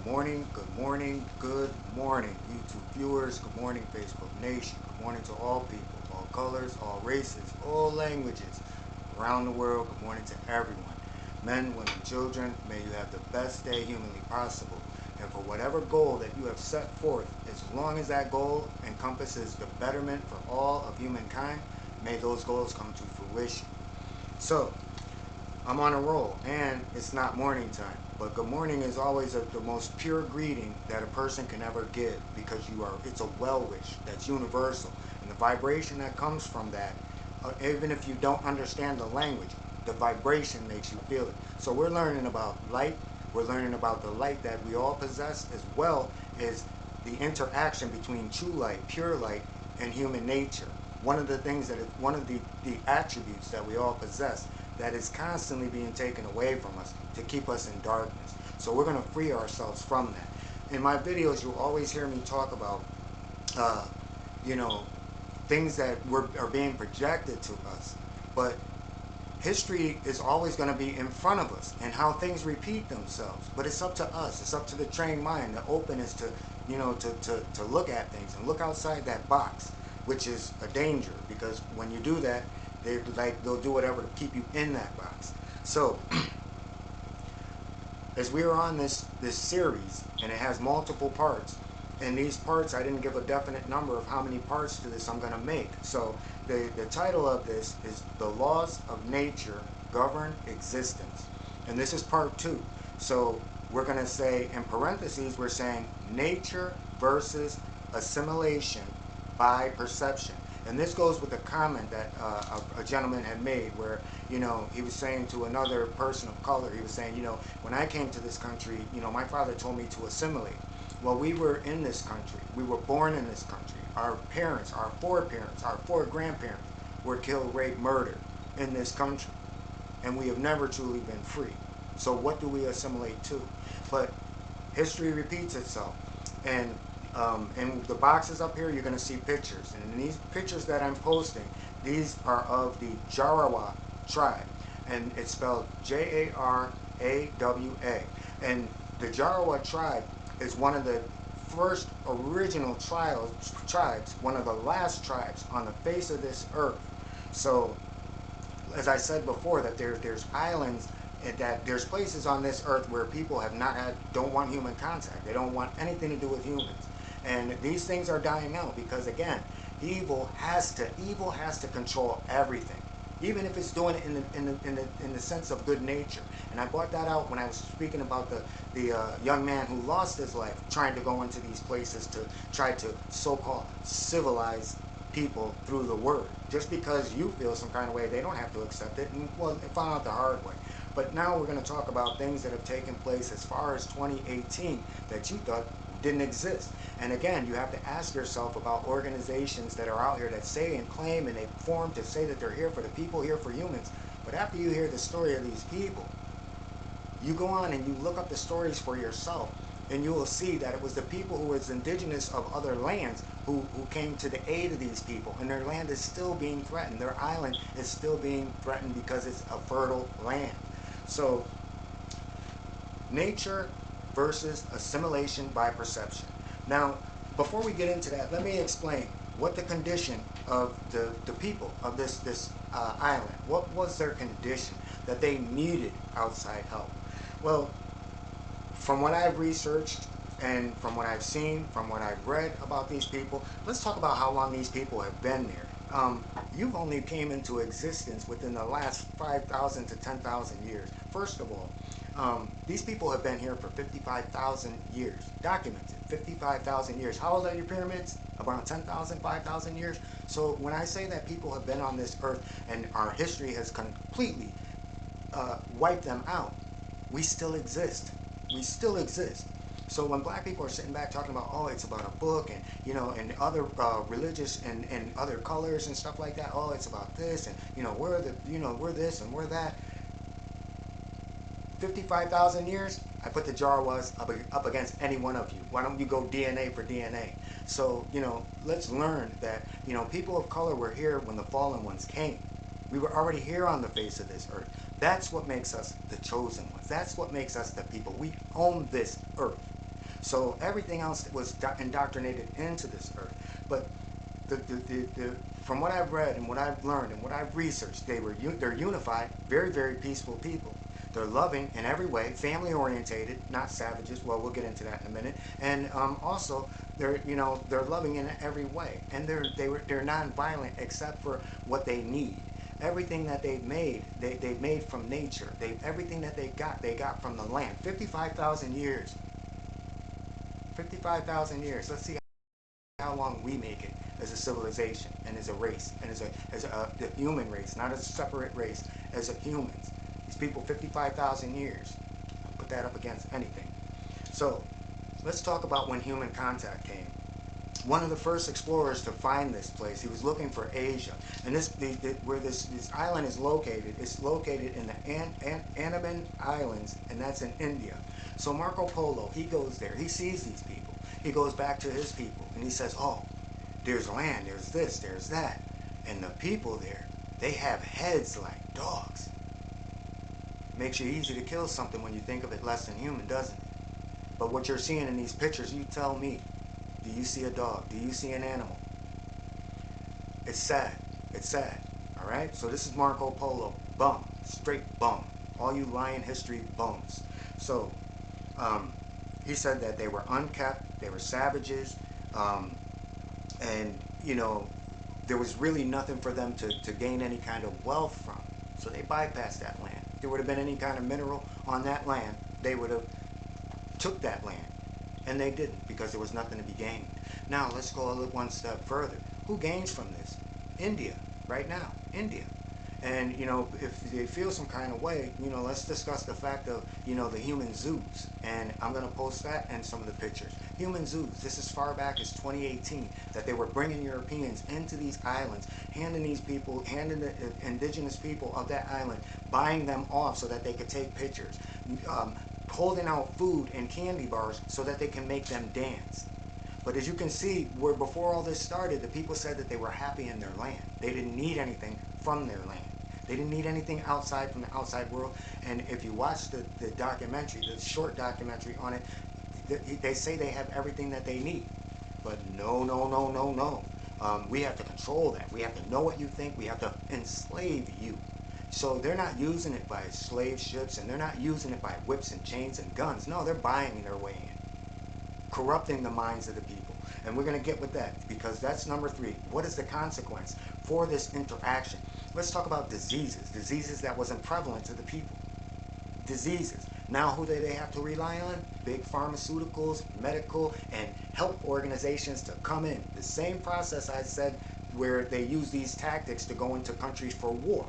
good morning, YouTube viewers. Good morning, Facebook Nation. Good morning to all people, all colors, all races, all languages around the world. Good morning to everyone. Men, women, children, may you have the best day humanly possible. And for whatever goal that you have set forth, as long as that goal encompasses the betterment for all of humankind, may those goals come to fruition. So, I'm on a roll, and it's not morning time. But good morning is always the most pure greeting that a person can ever give, because it's a well wish that's universal. And the vibration that comes from that, even if you don't understand the language, the vibration makes you feel it. So we're learning about light. We're learning about the light that we all possess, as well as the interaction between true light, pure light, and human nature. One of the things one of the attributes that we all possess that is constantly being taken away from us to keep us in darkness. So we're going to free ourselves from that. In my videos, you'll always hear me talk about, you know, things that are being projected to us. But history is always going to be in front of us, and how things repeat themselves. But it's up to us. It's up to the trained mind, the openness to, to look at things and look outside that box, which is a danger, because when you do that, they'll do whatever to keep you in that box. So, as we are on this series, and it has multiple parts, and these parts, I didn't give a definite number of how many parts to this I'm going to make. So the title of this is The Laws of Nature Govern Existence. And this is part 2. So we're going to say, in parentheses, we're saying nature versus assimilation by perception. And this goes with a comment that a gentleman had made, where, he was saying to another person of color, he was saying, when I came to this country, my father told me to assimilate. Well, we were in this country. We were born in this country. Our parents, our foreparents, our four grandparents were killed, raped, murdered in this country. And we have never truly been free. So what do we assimilate to? But history repeats itself. And in the boxes up here, you're going to see pictures. And in these pictures that I'm posting, these are of the Jarawa Tribe. And it's spelled Jarawa. And the Jarawa Tribe is one of the first original tribes, one of the last tribes on the face of this earth. So, as I said before, that there's islands, and that there's places on this earth where people don't want human contact. They don't want anything to do with humans. And these things are dying out because, again, evil has to control everything, even if it's doing it in the sense of good nature. And I brought that out when I was speaking about the young man who lost his life trying to go into these places to try to so-called civilize people through the word. Just because you feel some kind of way, they don't have to accept it. And, well, they found out the hard way. But now we're going to talk about things that have taken place as far as 2018 that you thought didn't exist. And again, you have to ask yourself about organizations that are out here that say and claim, and they form to say that they're here for the people, here for humans. But after you hear the story of these people, you go on and you look up the stories for yourself, and you will see that it was the people who was indigenous of other lands who came to the aid of these people. And their land is still being threatened. Their island is still being threatened because it's a fertile land. So, nature versus assimilation by perception. Now, before we get into that, let me explain what the condition of the people of this island, what was their condition that they needed outside help. Well, from what I've researched and from what I've seen, from what I've read about these people, let's talk about how long these people have been there. You've only came into existence within the last 5,000 to 10,000 years. First of all, these people have been here for 55,000 years, documented, 55,000 years. How old are your pyramids? Around 10,000, 5,000 years. So when I say that people have been on this earth and our history has completely wiped them out, we still exist. We still exist. So when black people are sitting back talking about, oh, it's about a book and, and other religious and other colors and stuff like that, oh, it's about this and, we're this and we're that. 55,000 years, I put the Jawas up against any one of you. Why don't you go DNA for DNA? So, let's learn that, people of color were here when the fallen ones came. We were already here on the face of this earth. That's what makes us the chosen ones. That's what makes us the people. We own this earth. So everything else was indoctrinated into this earth. But from what I've read and what I've learned and what I've researched, they're unified, very, very peaceful people. They're loving in every way, family orientated, not savages. Well, we'll get into that in a minute. And also, they're loving in every way, and they're non-violent except for what they need. Everything that they've made from nature. Everything that they got from the land. 55,000 years. 55,000 years. Let's see how long we make it as a civilization and as a race and the human race, not as a separate race, as a humans. These people, 55,000 years. I'll put that up against anything. So let's talk about when human contact came. One of the first explorers to find this place, he was looking for Asia, and where this island is located, it's located in the Andaman Islands, and that's in India. So Marco Polo, he goes there, he sees these people, he goes back to his people, and he says, oh, there's land, there's this, there's that, and the people there, they have heads like dogs. Makes you easy to kill something when you think of it less than human, doesn't it? But what you're seeing in these pictures, you tell me. Do you see a dog? Do you see an animal? It's sad. It's sad. All right? So this is Marco Polo. Bum. Straight bum. All you lying history bums. So he said that they were unkept. They were savages. And, there was really nothing for them to gain any kind of wealth from. So they bypassed that land. If there would have been any kind of mineral on that land, they would have took that land. And they didn't, because there was nothing to be gained. Now, let's go one step further. Who gains from this? India, right now. India. And, if they feel some kind of way, let's discuss the fact of, the human zoos. And I'm going to post that and some of the pictures. Human zoos. This is far back as 2018, that they were bringing Europeans into these islands, handing the indigenous people of that island, buying them off so that they could take pictures. Holding out food and candy bars so that they can make them dance. But as you can see, where before all this started, the people said that they were happy in their land. They didn't need anything from their land. They didn't need anything outside from the outside world. And if you watch the documentary, the short documentary on it, they say they have everything that they need. But no, no, no, no, no. We have to control that. We have to know what you think. We have to enslave you. So they're not using it by slave ships, and they're not using it by whips and chains and guns. No, they're buying their way in, corrupting the minds of the people. And we're going to get with that, because that's number 3. What is the consequence for this interaction? Let's talk about diseases that wasn't prevalent to the people. Diseases. Now who do they have to rely on? Big pharmaceuticals, medical, and health organizations to come in. The same process I said where they use these tactics to go into countries for war.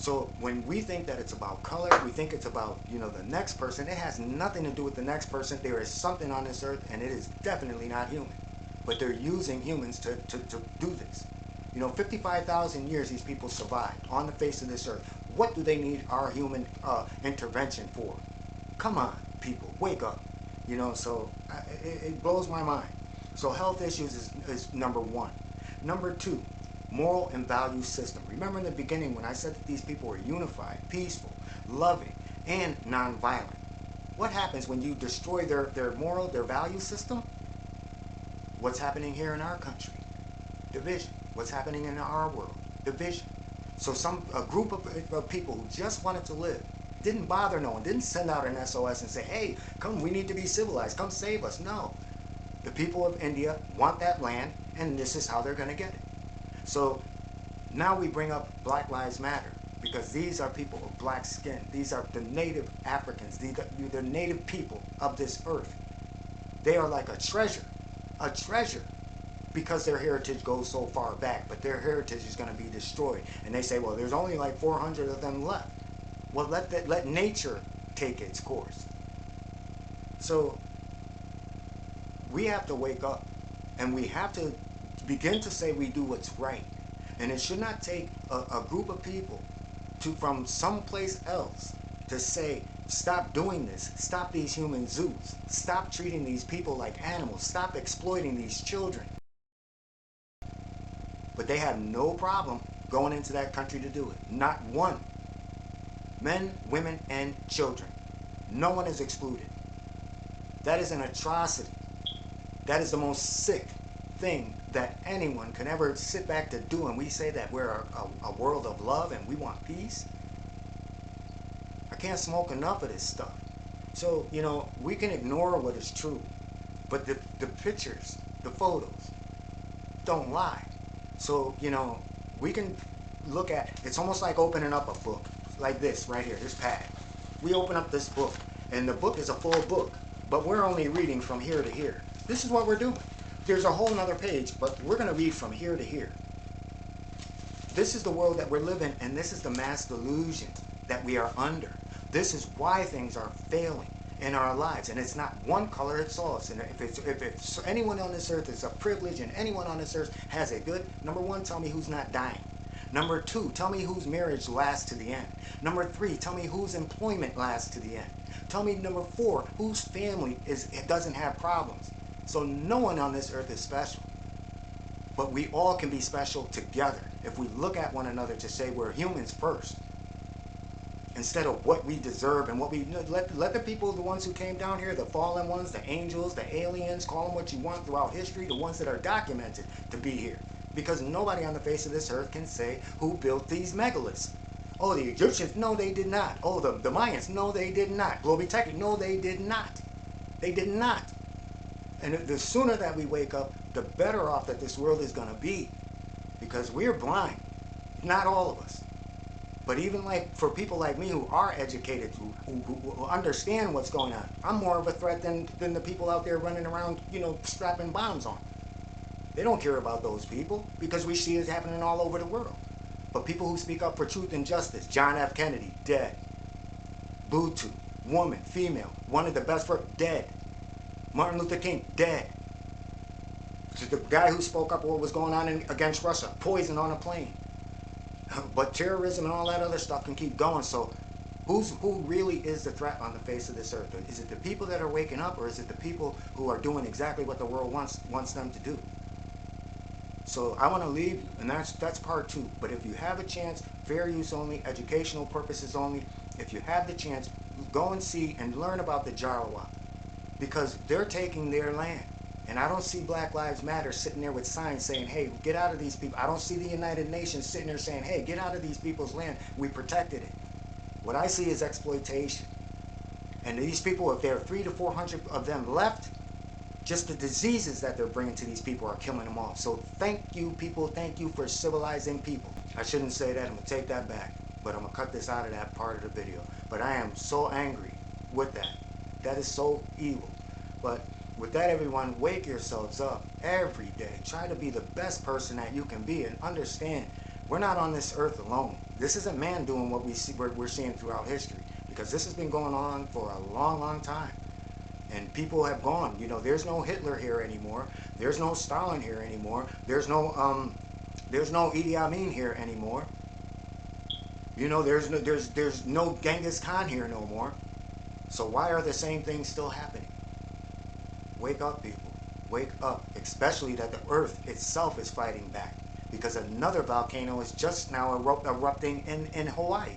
So when we think that it's about color, we think it's about, the next person. It has nothing to do with the next person. There is something on this earth, and it is definitely not human. But they're using humans to do this. 55,000 years these people survived on the face of this earth. What do they need our human intervention for? Come on, people, wake up. So it blows my mind. So health issues is number 1. Number 2. Moral and value system. Remember in the beginning when I said that these people were unified, peaceful, loving, and nonviolent. What happens when you destroy their value system? What's happening here in our country? Division. What's happening in our world? Division. So a group of people who just wanted to live, didn't bother no one, didn't send out an SOS and say, hey, come, we need to be civilized, come save us. No. The people of India want that land, and this is how they're going to get it. So now we bring up Black Lives Matter, because these are people of black skin. These are the native Africans, the native people of this earth. They are like a treasure, because their heritage goes so far back, but their heritage is going to be destroyed. And they say, well, there's only like 400 of them left. Well, let nature take its course. So we have to wake up, and we have to begin to say we do what's right. And it should not take a group of people from someplace else to say, stop doing this, stop these human zoos, stop treating these people like animals, stop exploiting these children. But they have no problem going into that country to do it. Not one. Men, women, and children. No one is excluded. That is an atrocity. That is the most sick thing that anyone can ever sit back to do. And we say that we're a world of love and we want peace. I can't smoke enough of this stuff. So, you know, we can ignore what is true. But the pictures, the photos, don't lie. So, you know, we can look at, it's almost like opening up a book. Like this, right here, this pad. We open up this book, and the book is a full book. But we're only reading from here to here. This is what we're doing. There's a whole nother page, but we're going to read from here to here. This is the world that we're living, and this is the mass delusion that we are under. This is why things are failing in our lives, and it's not one color it solves. And if it's anyone on this earth is a privilege, and anyone on this earth has it good, number one, tell me who's not dying. Number two, tell me whose marriage lasts to the end. Number three, tell me whose employment lasts to the end. Tell me, number four, whose family doesn't have problems. So no one on this earth is special. But we all can be special together if we look at one another to say we're humans first, instead of what we deserve and what we let the people, the ones who came down here, the fallen ones, the angels, the aliens, call them what you want throughout history, the ones that are documented to be here. Because nobody on the face of this earth can say who built these megaliths. Oh, the Egyptians, no they did not. Oh, the Mayans, no they did not. Globitek, no they did not. They did not. And the sooner that we wake up, the better off that this world is going to be. Because we're blind. Not all of us. But even like for people like me who are educated, who understand what's going on, I'm more of a threat than the people out there running around, you know, strapping bombs on. They don't care about those people because we see it happening all over the world. But people who speak up for truth and justice, John F. Kennedy, dead. Butu, woman, female, one of the best for dead. Martin Luther King, dead. The guy who spoke up what was going on against Russia, poisoned on a plane. But terrorism and all that other stuff can keep going. So who really is the threat on the face of this earth? Is it the people that are waking up, or is it the people who are doing exactly what the world wants them to do? So I want to leave you, and that's part two. But if you have a chance, fair use only, educational purposes only, if you have the chance, go and see and learn about the Jarawa, because they're taking their land. And I don't see Black Lives Matter sitting there with signs saying, hey, get out of these people. I don't see the United Nations sitting there saying, hey, get out of these people's land. We protected it. What I see is exploitation. And these people, if there are 300 to 400 of them left, just the diseases that they're bringing to these people are killing them off. So thank you, people. Thank you for civilizing people. I shouldn't say that. I'm going to take that back. But I'm going to cut this out of that part of the video. But I am so angry with that. That is so evil. But with that, everyone, wake yourselves up every day. Try to be the best person that you can be, and understand we're not on this earth alone. This isn't man doing what we're seeing throughout history, because this has been going on for a long, long time. And people have gone. You know, there's no Hitler here anymore. There's no Stalin here anymore. There's no Idi Amin here anymore. You know, there's no Genghis Khan here no more. So why are the same things still happening? Wake up, people. Wake up. Especially that the earth itself is fighting back, because another volcano is just now erupting in Hawaii.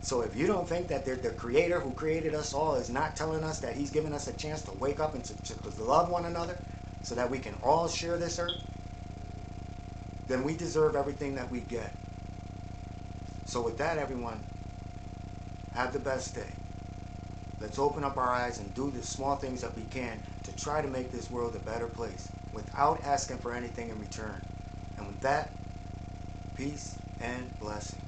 So if you don't think that the creator who created us all is not telling us that he's giving us a chance to wake up and to love one another so that we can all share this earth, then we deserve everything that we get. So with that, everyone, have the best day. Let's open up our eyes and do the small things that we can to try to make this world a better place without asking for anything in return. And with that, peace and blessings.